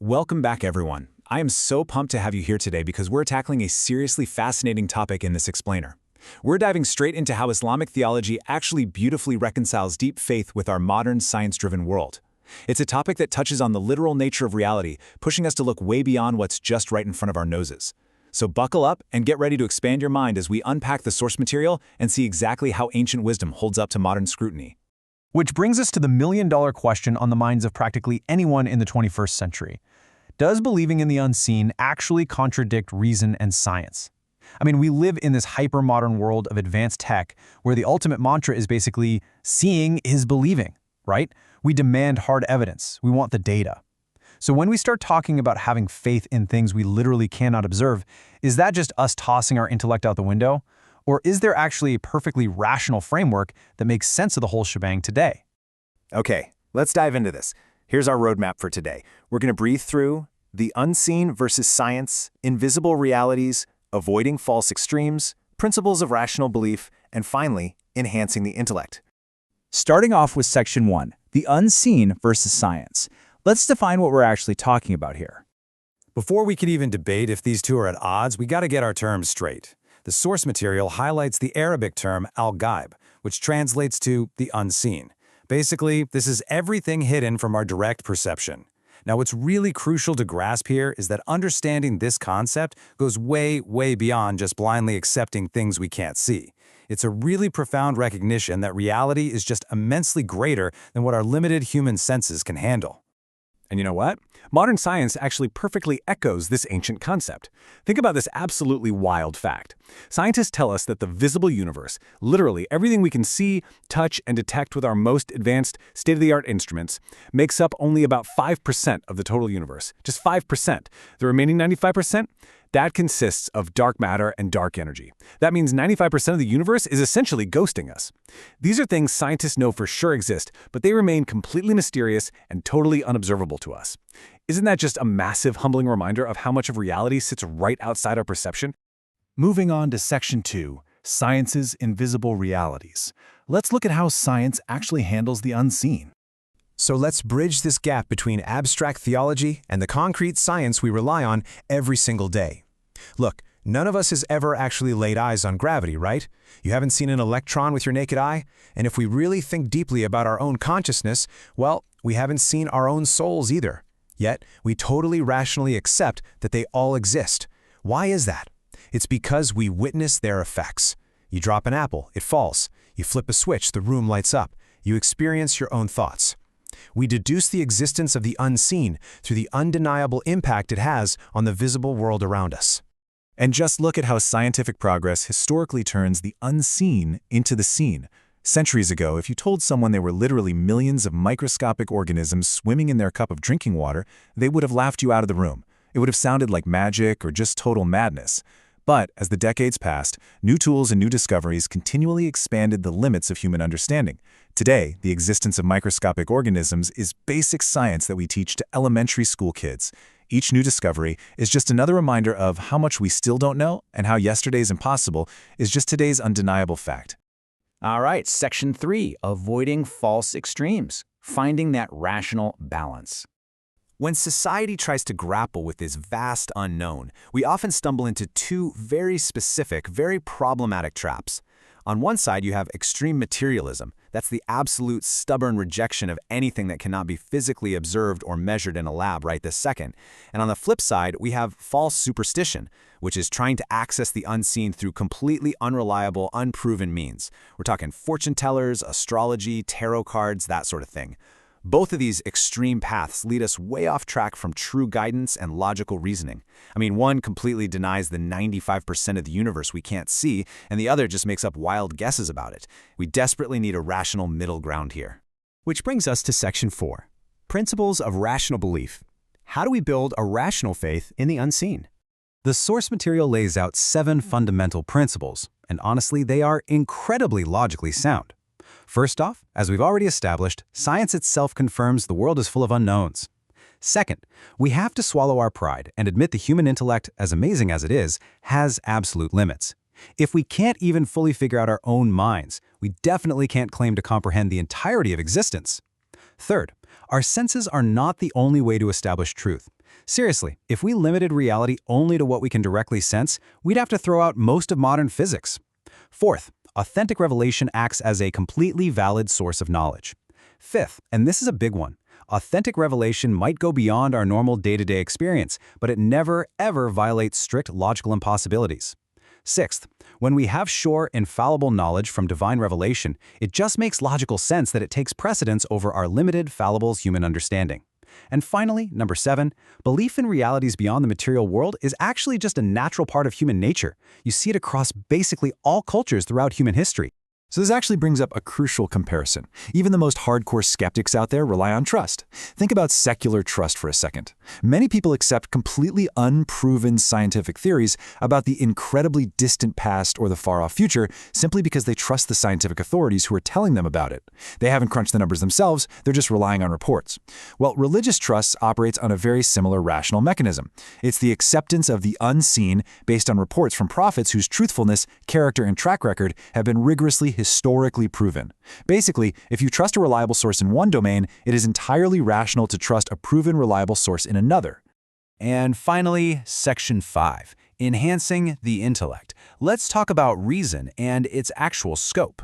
Welcome back, everyone. I am so pumped to have you here today because we're tackling a seriously fascinating topic in this explainer. We're diving straight into how Islamic theology actually beautifully reconciles deep faith with our modern science-driven world. It's a topic that touches on the literal nature of reality, pushing us to look way beyond what's just right in front of our noses. So buckle up and get ready to expand your mind as we unpack the source material and see exactly how ancient wisdom holds up to modern scrutiny. Which brings us to the million-dollar question on the minds of practically anyone in the 21st century. Does believing in the unseen actually contradict reason and science? I mean, we live in this hyper-modern world of advanced tech where the ultimate mantra is basically, seeing is believing, right? We demand hard evidence. We want the data. So when we start talking about having faith in things we literally cannot observe, is that just us tossing our intellect out the window? Or is there actually a perfectly rational framework that makes sense of the whole shebang today? Okay, let's dive into this. Here's our roadmap for today. We're going to breathe through the unseen versus science, invisible realities, avoiding false extremes, principles of rational belief, and finally, enhancing the intellect. Starting off with Section 1, the unseen versus science. Let's define what we're actually talking about here. Before we can even debate if these two are at odds, we got to get our terms straight. The source material highlights the Arabic term Al-Ghayb, which translates to the unseen. Basically, this is everything hidden from our direct perception. Now, what's really crucial to grasp here is that understanding this concept goes way, way beyond just blindly accepting things we can't see. It's a really profound recognition that reality is just immensely greater than what our limited human senses can handle. And you know what? Modern science actually perfectly echoes this ancient concept. Think about this absolutely wild fact. Scientists tell us that the visible universe, literally everything we can see, touch, and detect with our most advanced, state-of-the-art instruments, makes up only about 5% of the total universe. Just 5%. The remaining 95%? That consists of dark matter and dark energy. That means 95% of the universe is essentially ghosting us. These are things scientists know for sure exist, but they remain completely mysterious and totally unobservable to us. Isn't that just a massive, humbling reminder of how much of reality sits right outside our perception? Moving on to Section 2, Science's Invisible Realities. Let's look at how science actually handles the unseen. So let's bridge this gap between abstract theology and the concrete science we rely on every single day. Look, none of us has ever actually laid eyes on gravity, right? You haven't seen an electron with your naked eye? And if we really think deeply about our own consciousness, well, we haven't seen our own souls either. Yet, we totally rationally accept that they all exist. Why is that? It's because we witness their effects. You drop an apple, it falls. You flip a switch, the room lights up. You experience your own thoughts. We deduce the existence of the unseen through the undeniable impact it has on the visible world around us. And just look at how scientific progress historically turns the unseen into the seen. Centuries ago, if you told someone there were literally millions of microscopic organisms swimming in their cup of drinking water, they would have laughed you out of the room. It would have sounded like magic or just total madness. But as the decades passed, new tools and new discoveries continually expanded the limits of human understanding. Today, the existence of microscopic organisms is basic science that we teach to elementary school kids. Each new discovery is just another reminder of how much we still don't know and how yesterday's impossible is just today's undeniable fact. All right, Section 3, avoiding false extremes, finding that rational balance. When society tries to grapple with this vast unknown, we often stumble into two very specific, very problematic traps. On one side, you have extreme materialism. That's the absolute stubborn rejection of anything that cannot be physically observed or measured in a lab right this second. And on the flip side, we have false superstition, which is trying to access the unseen through completely unreliable, unproven means. We're talking fortune tellers, astrology, tarot cards, that sort of thing. Both of these extreme paths lead us way off track from true guidance and logical reasoning. I mean, one completely denies the 95% of the universe we can't see, and the other just makes up wild guesses about it. We desperately need a rational middle ground here. Which brings us to Section 4, Principles of Rational Belief. How do we build a rational faith in the unseen? The source material lays out 7 fundamental principles, and honestly, they are incredibly logically sound. First off, as we've already established, science itself confirms the world is full of unknowns. Second, we have to swallow our pride and admit the human intellect, as amazing as it is, has absolute limits. If we can't even fully figure out our own minds, we definitely can't claim to comprehend the entirety of existence. Third, our senses are not the only way to establish truth. Seriously, if we limited reality only to what we can directly sense, we'd have to throw out most of modern physics. Fourth, authentic revelation acts as a completely valid source of knowledge. Fifth, and this is a big one, authentic revelation might go beyond our normal day-to-day experience, but it never, ever violates strict logical impossibilities. Sixth, when we have sure, infallible knowledge from divine revelation, it just makes logical sense that it takes precedence over our limited, fallible human understanding. And finally, number 7, belief in realities beyond the material world is actually just a natural part of human nature. You see it across basically all cultures throughout human history. So this actually brings up a crucial comparison. Even the most hardcore skeptics out there rely on trust. Think about secular trust for a second. Many people accept completely unproven scientific theories about the incredibly distant past or the far-off future simply because they trust the scientific authorities who are telling them about it. They haven't crunched the numbers themselves, they're just relying on reports. Well, religious trust operates on a very similar rational mechanism. It's the acceptance of the unseen based on reports from prophets whose truthfulness, character, and track record have been rigorously historically proven. Basically, if you trust a reliable source in one domain, it is entirely rational to trust a proven reliable source in another. And finally, Section 5, enhancing the intellect. Let's talk about reason and its actual scope.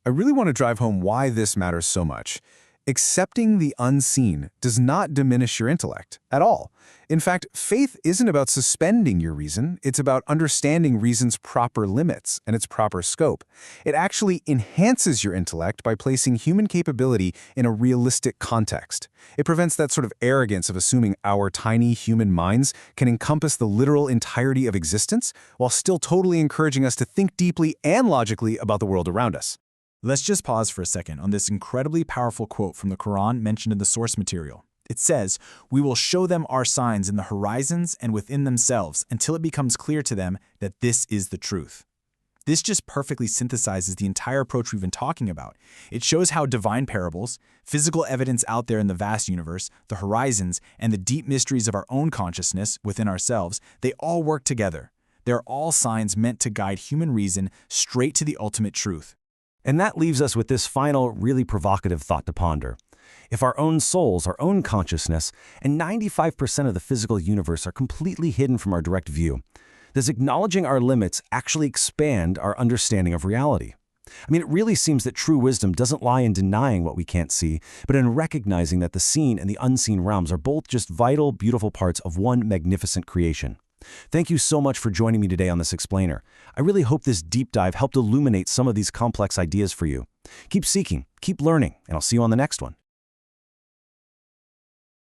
I really want to drive home why this matters so much. Accepting the unseen does not diminish your intellect at all. In fact, faith isn't about suspending your reason, it's about understanding reason's proper limits and its proper scope. It actually enhances your intellect by placing human capability in a realistic context. It prevents that sort of arrogance of assuming our tiny human minds can encompass the literal entirety of existence, while still totally encouraging us to think deeply and logically about the world around us. Let's just pause for a second on this incredibly powerful quote from the Quran mentioned in the source material. It says, "We will show them our signs in the horizons and within themselves until it becomes clear to them that this is the truth." This just perfectly synthesizes the entire approach we've been talking about. It shows how divine parables, physical evidence out there in the vast universe, the horizons, and the deep mysteries of our own consciousness within ourselves, they all work together. They're all signs meant to guide human reason straight to the ultimate truth. And that leaves us with this final, really provocative thought to ponder. If our own souls, our own consciousness, and 95% of the physical universe are completely hidden from our direct view, does acknowledging our limits actually expand our understanding of reality? I mean, it really seems that true wisdom doesn't lie in denying what we can't see, but in recognizing that the seen and the unseen realms are both just vital, beautiful parts of one magnificent creation. Thank you so much for joining me today on this explainer. I really hope this deep dive helped illuminate some of these complex ideas for you. Keep seeking, keep learning, and I'll see you on the next one.